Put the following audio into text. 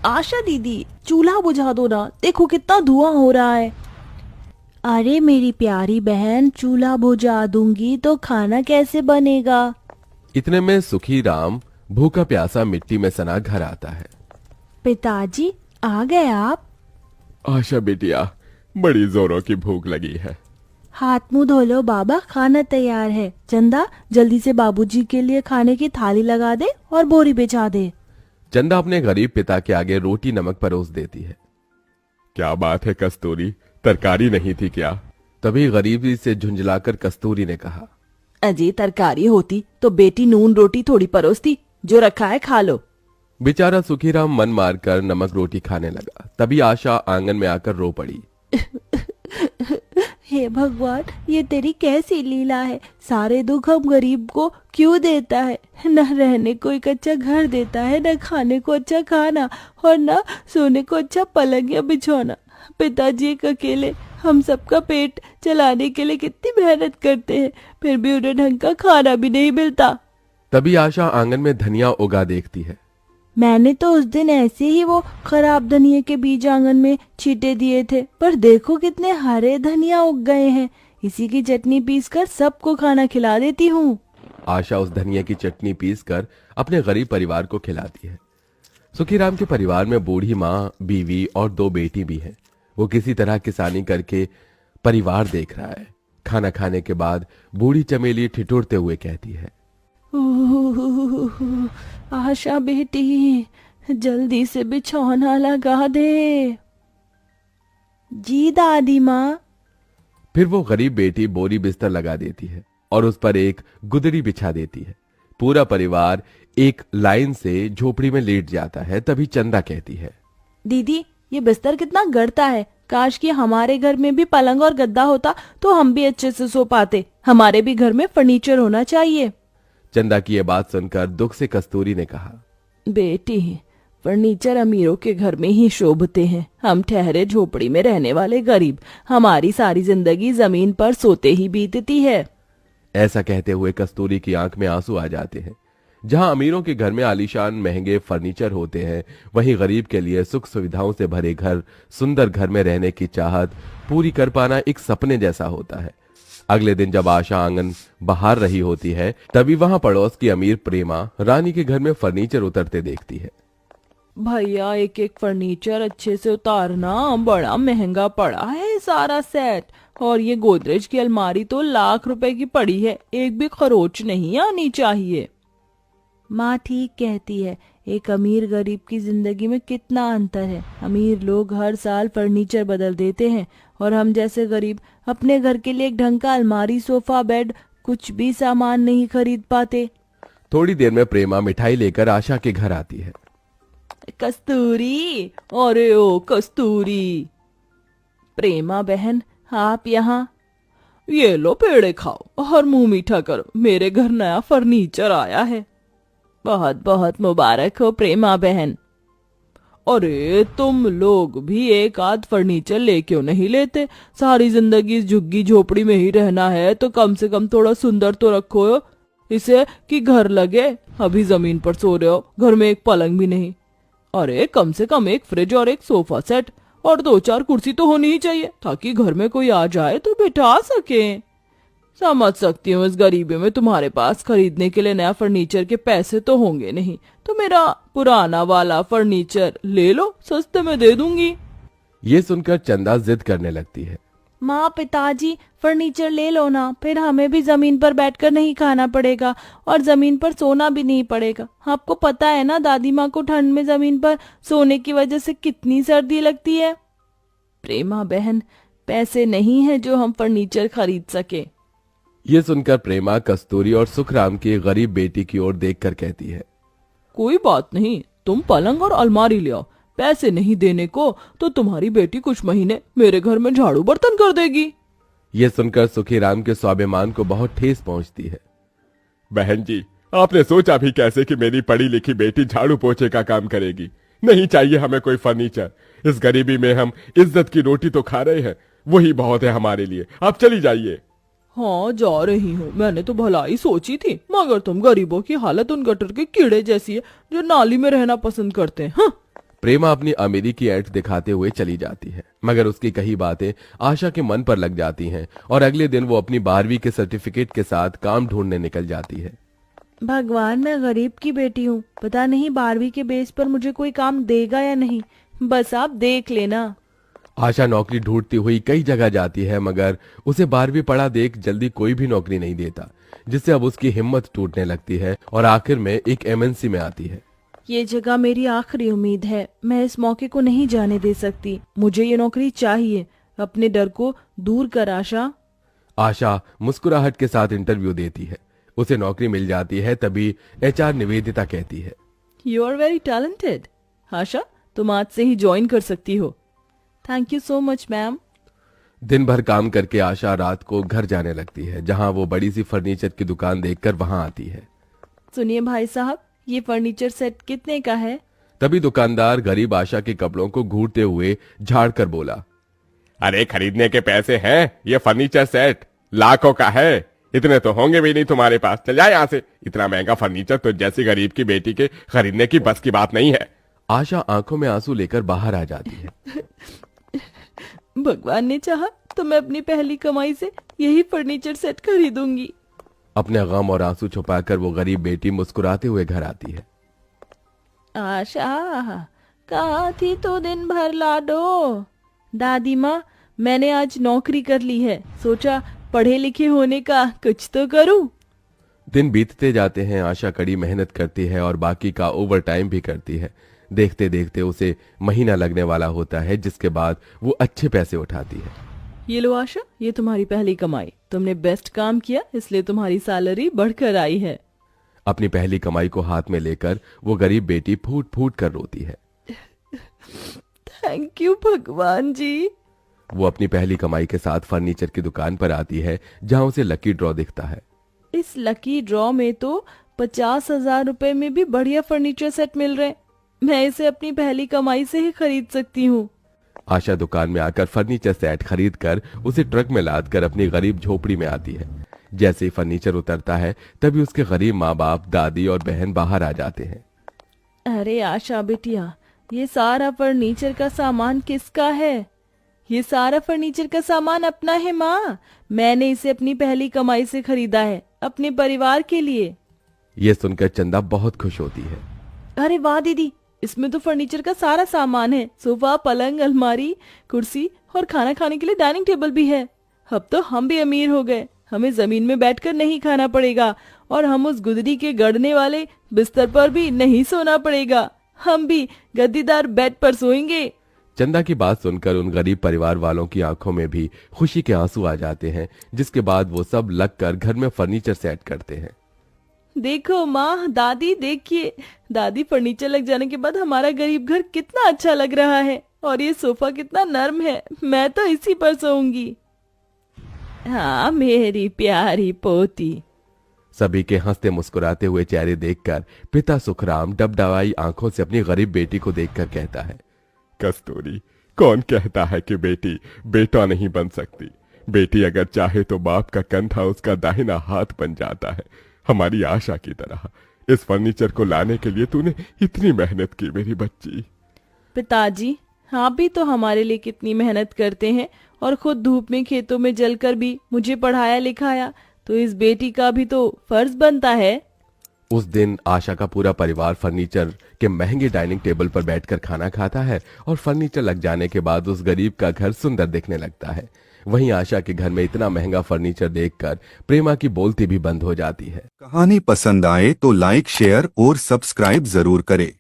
आशा दीदी, चूल्हा बुझा दो ना, देखो कितना धुआं हो रहा है। अरे मेरी प्यारी बहन, चूल्हा बुझा दूंगी तो खाना कैसे बनेगा? इतने में सुखी राम भूखा प्यासा मिट्टी में सना घर आता है। पिताजी, आ गए आप? आशा बेटिया, बड़ी जोरों की भूख लगी है। हाथ मुंह धो लो बाबा, खाना तैयार है। चंदा, जल्दी से बाबूजी के लिए खाने की थाली लगा दे और बोरी बिछा दे। चंदा अपने गरीब पिता के आगे रोटी नमक परोस देती है। क्या बात है कस्तूरी, तरकारी नहीं थी क्या? तभी गरीबी से झुंझलाकर कस्तूरी ने कहा। अजी, तरकारी होती तो बेटी नून रोटी थोड़ी परोसती, जो रखा है खा लो। बेचारा सुखीराम मन मारकर नमक रोटी खाने लगा। तभी आशा आंगन में आकर रो पड़ी। हे भगवान, ये तेरी कैसी लीला है? सारे दुख हम गरीब को क्यों देता है? न रहने को एक अच्छा घर देता है, न खाने को अच्छा खाना, और न सोने को अच्छा पलंग या बिछौना। पिताजी एक अकेले हम सबका पेट चलाने के लिए कितनी मेहनत करते हैं, फिर भी उन्हें ढंग का खाना भी नहीं मिलता। तभी आशा आंगन में धनिया उगा देखती है। मैंने तो उस दिन ऐसे ही वो खराब धनिया के बीज आंगन में छींटे दिए थे, पर देखो कितने हरे धनिया उग गए हैं। इसी की चटनी पीसकर सबको खाना खिला देती हूँ। आशा उस धनिया की चटनी पीसकर अपने गरीब परिवार को खिलाती है। सुखीराम के परिवार में बूढ़ी माँ, बीवी और 2 बेटी भी हैं। वो किसी तरह किसानी करके परिवार देख रहा है। खाना खाने के बाद बूढ़ी चमेली ठिठुरते हुए कहती है। आशा बेटी, जल्दी से बिछौना लगा दे। जी दादी माँ। फिर वो गरीब बेटी बोरी बिस्तर लगा देती है और उस पर एक गुदड़ी बिछा देती है। पूरा परिवार एक लाइन से झोपड़ी में लेट जाता है। तभी चंदा कहती है। दीदी, ये बिस्तर कितना गड़ता है। काश कि हमारे घर में भी पलंग और गद्दा होता तो हम भी अच्छे से सो पाते। हमारे भी घर में फर्नीचर होना चाहिए। चंदा की ये बात सुनकर दुख से कस्तूरी ने कहा। बेटी, फर्नीचर अमीरों के घर में ही शोभते हैं। हम ठहरे झोपड़ी में रहने वाले गरीब, हमारी सारी जिंदगी जमीन पर सोते ही बीतती है। ऐसा कहते हुए कस्तूरी की आंख में आंसू आ जाते हैं। जहां अमीरों के घर में आलीशान महंगे फर्नीचर होते हैं, वहीं गरीब के लिए सुख सुविधाओं से भरे घर, सुंदर घर में रहने की चाहत पूरी कर पाना एक सपने जैसा होता है। अगले दिन जब आशा आंगन बहार रही होती है, तभी वहां पड़ोस की अमीर प्रेमा रानी के घर में फर्नीचर उतरते देखती है। भैया, एक एक फर्नीचर अच्छे से उतारना, बड़ा महंगा पड़ा है सारा सेट। और ये गोदरेज की अलमारी तो लाख रुपए की पड़ी है, एक भी खरोच नहीं आनी चाहिए। माँ ठीक कहती है, एक अमीर गरीब की जिंदगी में कितना अंतर है। अमीर लोग हर साल फर्नीचर बदल देते हैं और हम जैसे गरीब अपने घर के लिए एक ढंग का अलमारी, सोफा, बेड, कुछ भी सामान नहीं खरीद पाते। थोड़ी देर में प्रेमा मिठाई लेकर आशा के घर आती है। कस्तूरी, अरे ओ कस्तूरी। प्रेमा बहन, आप यहाँ? ये लो पेड़े खाओ और मुंह मीठा करो, मेरे घर नया फर्नीचर आया है। बहुत बहुत मुबारक हो प्रेमा बहन। अरे तुम लोग भी एक आध फर्नीचर ले क्यों नहीं लेते? सारी जिंदगी इस झुग्गी झोपड़ी में ही रहना है तो कम से कम थोड़ा सुंदर तो रखो इसे कि घर लगे। अभी जमीन पर सो रहे हो, घर में एक पलंग भी नहीं। अरे कम से कम एक फ्रिज और एक सोफा सेट और 2-4 कुर्सी तो होनी ही चाहिए, ताकि घर में कोई आ जाए तो बिठा सके। समझ सकती हूँ इस गरीबी में तुम्हारे पास खरीदने के लिए नया फर्नीचर के पैसे तो होंगे नहीं, तो मेरा पुराना वाला फर्नीचर ले लो, सस्ते में दे दूंगी। ये सुनकर चंदा जिद करने लगती है। माँ, पिताजी, फर्नीचर ले लो ना, फिर हमें भी जमीन पर बैठकर नहीं खाना पड़ेगा और जमीन पर सोना भी नहीं पड़ेगा। आपको पता है ना दादी माँ को ठंड में जमीन पर सोने की वजह से कितनी सर्दी लगती है। प्रेमा बहन, पैसे नहीं है जो हम फर्नीचर खरीद सके। ये सुनकर प्रेमा कस्तूरी और सुखराम की गरीब बेटी की ओर देखकर कहती है। कोई बात नहीं, तुम पलंग और अलमारी ले आओ। पैसे नहीं देने को तो तुम्हारी बेटी कुछ महीने मेरे घर में झाड़ू बर्तन कर देगी। ये सुनकर सुखीराम के स्वाभिमान को बहुत ठेस पहुंचती है। बहन जी, आपने सोचा भी कैसे कि मेरी पढ़ी लिखी बेटी झाड़ू पोछे का काम करेगी? नहीं चाहिए हमें कोई फर्नीचर। इस गरीबी में हम इज्जत की रोटी तो खा रहे हैं, वही बहुत है हमारे लिए। आप चली जाइए। हाँ जा रही हूँ, मैंने तो भलाई सोची थी, मगर तुम गरीबों की हालत उन गटर के कीड़े जैसी है जो नाली में रहना पसंद करते हैं। हाँ। प्रेमा अपनी अमीरी की ऐठ दिखाते हुए चली जाती है, मगर उसकी कई बातें आशा के मन पर लग जाती हैं और अगले दिन वो अपनी 12वीं के सर्टिफिकेट के साथ काम ढूंढने निकल जाती है। भगवान, मैं गरीब की बेटी हूँ, पता नहीं 12वीं के बेस पर मुझे कोई काम देगा या नहीं, बस आप देख लेना। आशा नौकरी ढूंढती हुई कई जगह जाती है, मगर उसे 12वीं पढ़ा देख जल्दी कोई भी नौकरी नहीं देता, जिससे अब उसकी हिम्मत टूटने लगती है और आखिर में एक एमएनसी में आती है। ये जगह मेरी आखिरी उम्मीद है, मैं इस मौके को नहीं जाने दे सकती, मुझे ये नौकरी चाहिए, अपने डर को दूर कर आशा। आशा मुस्कुराहट के साथ इंटरव्यू देती है, उसे नौकरी मिल जाती है। तभी एचआर निवेदिता कहती है, यू आर वेरी टैलेंटेड आशा, तुम आज से ही ज्वाइन कर सकती हो। Thank you so much ma'am. दिन भर काम करके आशा रात को घर जाने लगती है, जहां वो बड़ी सी फर्नीचर की दुकान देखकर वहां आती है। सुनिए भाई साहब, ये फर्नीचर सेट कितने का है? तभी दुकानदार गरीब आशा के कपड़ों को घूरते हुए झाड़ कर बोला, अरे खरीदने के पैसे हैं, ये फर्नीचर सेट लाखों का है, इतने तो होंगे भी नहीं तुम्हारे पास, चल जाए यहाँ से, इतना महंगा फर्नीचर तो जैसी गरीब की बेटी के खरीदने की बस की बात नहीं है। आशा आंखों में आंसू लेकर बाहर आ जाती है। भगवान ने चाहा तो मैं अपनी पहली कमाई से यही फर्नीचर सेट खरीदूंगी। अपने गम और आंसू छुपाकर वो गरीब बेटी मुस्कुराते हुए घर आती है। आशा, कहाँ थी तो दिन भर लाडो? दादी माँ, मैंने आज नौकरी कर ली है, सोचा पढ़े लिखे होने का कुछ तो करूं। दिन बीतते जाते हैं, आशा कड़ी मेहनत करती है और बाकी का ओवर टाइम भी करती है। देखते देखते उसे महीना लगने वाला होता है, जिसके बाद वो अच्छे पैसे उठाती है। ये लो आशा, ये तुम्हारी पहली कमाई, तुमने बेस्ट काम किया इसलिए तुम्हारी सैलरी बढ़कर आई है। अपनी पहली कमाई को हाथ में लेकर वो गरीब बेटी फूट फूट कर रोती है। थैंक यू भगवान जी। वो अपनी पहली कमाई के साथ फर्नीचर की दुकान पर आती है, जहां उसे लकी ड्रॉ दिखता है। इस लकी ड्रॉ में तो 50,000 रुपए में भी बढ़िया फर्नीचर सेट मिल रहे, मैं इसे अपनी पहली कमाई से ही खरीद सकती हूँ। आशा दुकान में आकर फर्नीचर सेट खरीद कर उसे ट्रक में लाद कर अपनी गरीब झोपड़ी में आती है। जैसे ही फर्नीचर उतरता है, तभी उसके गरीब माँ बाप, दादी और बहन बाहर आ जाते हैं। अरे आशा बिटिया, ये सारा फर्नीचर का सामान किसका है? ये सारा फर्नीचर का सामान अपना है माँ, मैंने इसे अपनी पहली कमाई से खरीदा है, अपने परिवार के लिए। ये सुनकर चंदा बहुत खुश होती है। अरे वाह दीदी, इसमें तो फर्नीचर का सारा सामान है, सोफा, पलंग, अलमारी, कुर्सी और खाना खाने के लिए डाइनिंग टेबल भी है। अब तो हम भी अमीर हो गए, हमें जमीन में बैठकर नहीं खाना पड़ेगा और हम उस गुदरी के गड़ने वाले बिस्तर पर भी नहीं सोना पड़ेगा, हम भी गद्दीदार बेड पर सोएंगे। चंदा की बात सुनकर उन गरीब परिवार वालों की आंखों में भी खुशी के आंसू आ जाते हैं, जिसके बाद वो सब लगकर घर में फर्नीचर सेट करते हैं। देखो माँ, दादी देखिए, दादी फर्नीचर लग जाने के बाद हमारा गरीब घर कितना अच्छा लग रहा है और ये सोफा कितना नर्म है, मैं तो इसी पर सोऊंगी। हाँ मेरी प्यारी पोती। सभी के हंसते मुस्कुराते हुए चेहरे देखकर पिता सुखराम डबडबाई आंखों से अपनी गरीब बेटी को देखकर कहता है, कस्तूरी, कौन कहता है कि बेटी बेटा नहीं बन सकती? बेटी अगर चाहे तो बाप का कंधा उसका दाहिना हाथ बन जाता है, हमारी आशा की तरह। इस फर्नीचर को लाने के लिए तूने इतनी मेहनत की मेरी बच्ची। पिताजी, आप भी तो हमारे लिए कितनी मेहनत करते हैं और खुद धूप में खेतों में जलकर भी मुझे पढ़ाया लिखाया, तो इस बेटी का भी तो फर्ज बनता है। उस दिन आशा का पूरा परिवार फर्नीचर के महंगे डाइनिंग टेबल पर बैठकर खाना खाता है और फर्नीचर लग जाने के बाद उस गरीब का घर सुंदर दिखने लगता है। वहीं आशा के घर में इतना महंगा फर्नीचर देखकर प्रेमा की बोलती भी बंद हो जाती है। कहानी पसंद आए तो लाइक, शेयर और सब्सक्राइब जरूर करें।